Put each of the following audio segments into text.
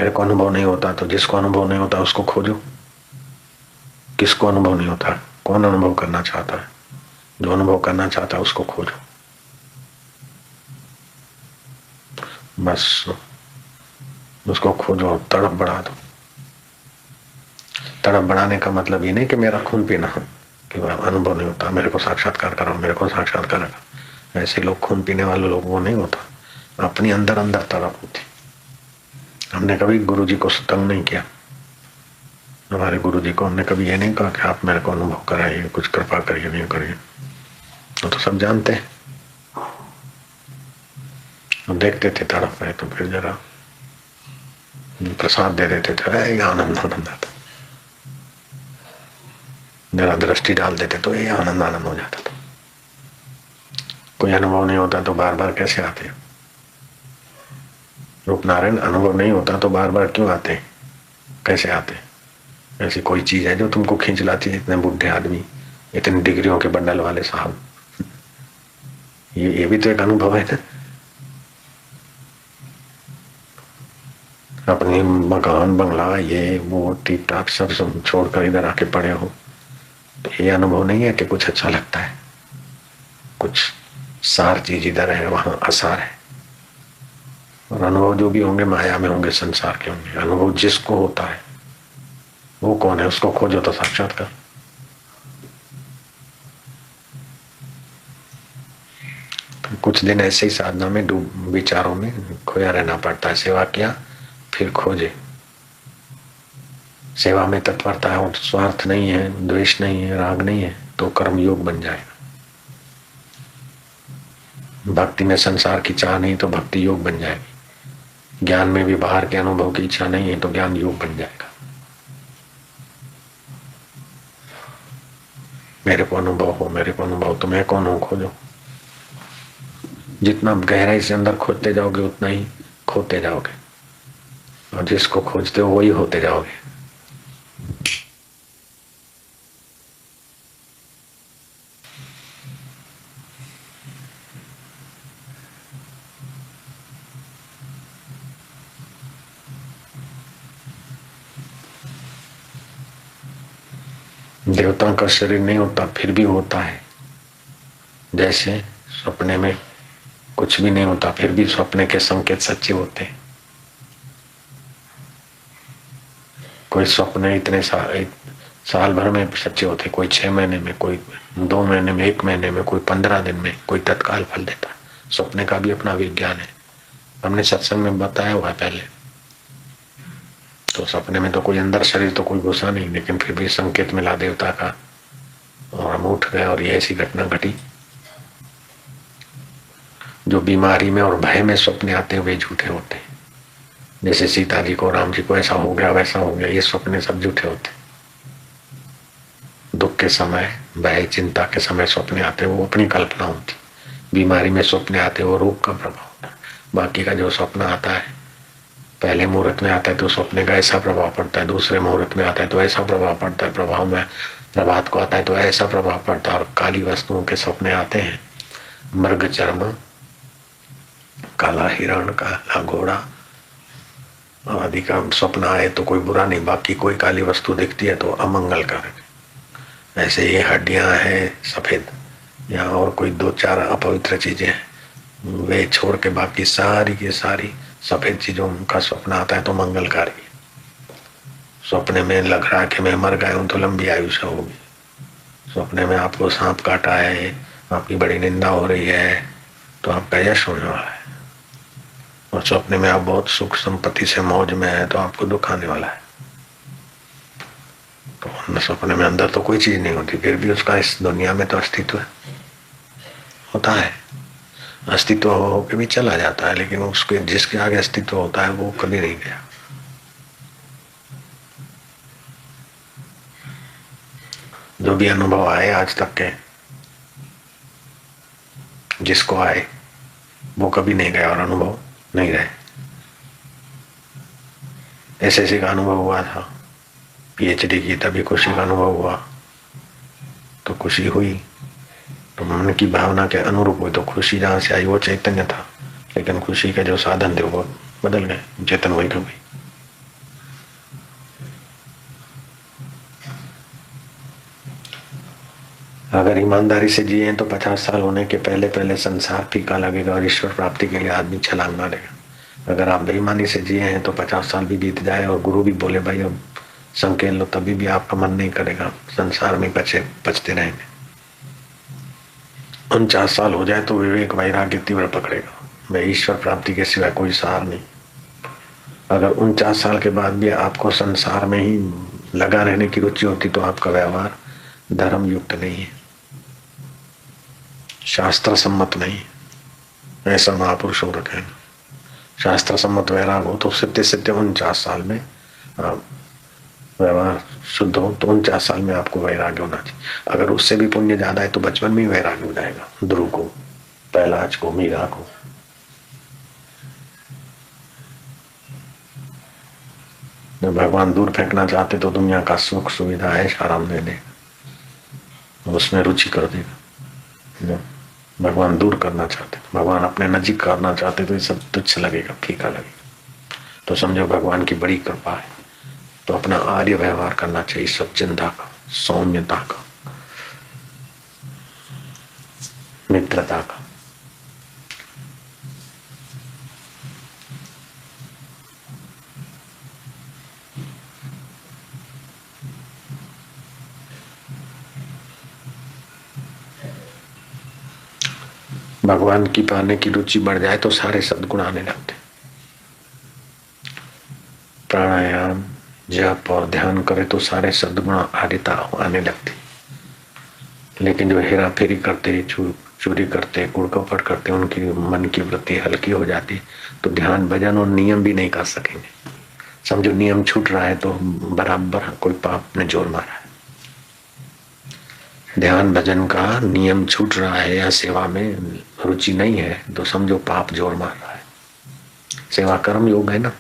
मेरे को अनुभव नहीं होता, तो जिसको अनुभव नहीं होता उसको खोजो। किसको अनुभव नहीं होता? कौन अनुभव करना चाहता है? जो अनुभव करना चाहता है उसको खोजो। बस उसको खोजो, तड़प बढ़ा दो। तड़प बढ़ाने का मतलब ये नहीं कि मेरा खून पीना कि अनुभव नहीं होता, मेरे को साक्षात्कार करो, मेरे को साक्षात्कार करो। ऐसे लोग, खून पीने वाले लोग, वो नहीं होता। अपनी अंदर अंदर तड़प होती। हमने कभी गुरु जी को तंग नहीं किया। हमारे गुरु जी को हमने कभी ये नहीं कहा कि आप मेरे को अनुभव कराइए, कुछ कृपा करिए, नहीं करिए। वो तो सब जानते हैं। हम देखते थे तड़प रहे तो फिर जरा प्रसाद दे देते थे, आनंद आनंद आता। जरा दृष्टि डाल देते तो ये आनंद आनंद हो जाता था। कोई अनुभव नहीं होता तो बार बार कैसे आते हैं? रूपनारायण, अनुभव नहीं होता तो बार बार क्यों आते हैं? कैसे आते हैं? ऐसी कोई चीज है जो तुमको खींच लाती है? इतने बुढ़े आदमी, इतनी डिग्रियों के बंडल वाले साहब, ये भी तो एक अनुभव है ना। अपनी मकान बंगला ये वो ठीक ठाक सब छोड़कर इधर आके पड़े हो, तो ये अनुभव नहीं है कि कुछ अच्छा लगता है? कुछ सार चीज इधर है, वहां असार है। और अनुभव जो भी होंगे माया में होंगे, संसार के होंगे। अनुभव जिसको होता है वो कौन है? उसको खोजो तो साक्षात्कार। कुछ दिन ऐसे ही साधना में डूब, विचारों में खोया रहना पड़ता है। सेवा किया, फिर खोजे। सेवा में तत्परता है और स्वार्थ नहीं है, द्वेष नहीं है, राग नहीं है, तो कर्म योग बन जाएगा। भक्ति में संसार की चाह नहीं तो भक्ति योग बन जाएगी। ज्ञान में भी बाहर के अनुभव की इच्छा नहीं है तो ज्ञान योग बन जाएगा। मेरे को अनुभव हो, मेरे को अनुभव, तो मैं कौन हूं खोजो। जितना गहराई से अंदर खोजते जाओगे उतना ही खोते जाओगे, और जिसको खोजते हो वही होते जाओगे। देवताओं का शरीर नहीं होता फिर भी होता है। जैसे सपने में कुछ भी नहीं होता फिर भी सपने के संकेत सच्चे होते हैं। कोई सपने इतने साल भर में सच्चे होते, कोई 6 महीने में, कोई 2 महीने में, 1 महीने में, कोई 15 दिन में, कोई तत्काल फल देता है। सपने का भी अपना विज्ञान है, हमने सत्संग में बताया हुआ है पहले। तो सपने में तो कोई अंदर शरीर तो कोई घुसा नहीं, लेकिन फिर भी संकेत मिला देवता का, और हम उठ गए और ये ऐसी घटना घटी। जो बीमारी में और भय में सपने आते हैं वे झूठे होते हैं। जैसे सीता जी को, राम जी को ऐसा हो गया, वैसा हो गया, ये सपने सब झूठे होते। दुख के समय, भय चिंता के समय सपने आते वो अपनी कल्पना होती। बीमारी में सपने आते वो रोग का प्रभाव होता है। बाकी का जो सपना आता है, पहले मुहूर्त में आता है तो सपने का ऐसा प्रभाव पड़ता है, दूसरे मुहूर्त में आता है तो ऐसा प्रभाव पड़ता है, प्रभाव में प्रभात को आता है तो ऐसा प्रभाव पड़ता है। और काली वस्तुओं के सपने आते हैं, मृग चर्म, काला हिरण, काला घोड़ा आदि का स्वप्न आए तो कोई बुरा नहीं, बाकी कोई काली वस्तु दिखती है तो अमंगलकारक। ऐसे ये हड्डियां हैं सफेद, या और कोई 2-4 अपवित्र चीजें हैं, वे छोड़ के बाकी सारी की सारी सफेद चीजों का स्वप्न आता है तो मंगलकारी। सपने में लग रहा है कि मैं मर गया हूं तो लंबी आयुष्य होगी। सपने में आपको सांप काटा है, आपकी बड़ी निंदा हो रही है, तो आपका यश होने वाला है। और सपने में आप बहुत सुख संपत्ति से मौज में है तो आपको दुख आने वाला है। तो सपने में अंदर तो कोई चीज नहीं होती, फिर भी उसका इस दुनिया में तो अस्तित्व होता है। अस्तित्व हो के भी चला जाता है, लेकिन उसके जिसके आगे अस्तित्व होता है वो कभी नहीं गया। जो भी अनुभव आए आज तक के, जिसको आए वो कभी नहीं गया और अनुभव नहीं रहे। ऐसे का अनुभव हुआ था, पीएचडी की, तभी खुशी का अनुभव हुआ तो खुशी हुई, तो मन की भावना के अनुरूप हुई, तो खुशी जहां से आई वो चैतन्य था, लेकिन खुशी के जो साधन थे वो बदल गए, चेतन वही का वही। अगर ईमानदारी से जिए हैं तो 50 साल होने के पहले पहले संसार फीका लगेगा और ईश्वर प्राप्ति के लिए आदमी छलांग मारेगा। अगर आप बेईमानी से जिए हैं तो 50 साल भी बीत जाए और गुरु भी बोले भाई अब संकेत लो, तभी भी आपका मन नहीं करेगा, संसार में बचते रहेंगे। 49 साल हो जाए तो विवेक वैराग्य तीव्र पकड़ेगा, मैं ईश्वर प्राप्ति के सिवाय कोई सार नहीं। अगर 49 साल के बाद भी आपको संसार में ही लगा रहने की रुचि होती तो आपका व्यवहार धर्म युक्त नहीं है, शास्त्र सम्मत नहीं, ऐसा महापुरुषों का कहना। शास्त्र सम्मत वैराग हो तो सत्य 49 साल में आप व्यवहार शुद्ध हो तो 49 साल में आपको वैराग्य होना चाहिए। अगर उससे भी पुण्य ज्यादा है तो बचपन में ही वैराग्य हो जाएगा। ध्रुव को, पहलाज को, मीरा को। जब भगवान दूर फेंकना चाहते तो दुनिया का सुख सुविधा है आराम दे देगा, उसमें रुचि कर देगा। जब भगवान दूर करना चाहते, भगवान अपने नजीक करना चाहते तो ये सब तुच्छ लगेगा, फीका लगेगा। तो समझो भगवान की बड़ी कृपा है, तो अपना आर्य व्यवहार करना चाहिए, सच्चिंता का, सौम्यता का, मित्रता का। भगवान की पाने की रुचि बढ़ जाए तो सारे सद्गुण आने लगते। प्राणायाम, जप और ध्यान करे तो सारे सद्गुण आर्यता आने लगती। लेकिन जो हेरा फेरी करते, चोरी करते, कुड़कपट करते, उनकी मन की वृत्ति हल्की हो जाती तो ध्यान, भजन और नियम भी नहीं कर सकेंगे। समझो नियम छूट रहा है तो बराबर कोई पाप ने जोर मारा है। ध्यान भजन का नियम छूट रहा है या सेवा में रुचि नहीं है तो समझो पाप जोर मार रहा है। सेवा कर्म योग है ना,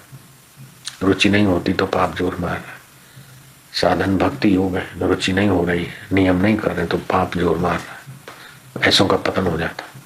रुचि नहीं होती तो पाप जोर मार रहा है। साधन भक्ति योग है, रुचि नहीं हो रही है, नियम नहीं कर रहे तो पाप जोर मार रहा है। ऐसों का पतन हो जाता है।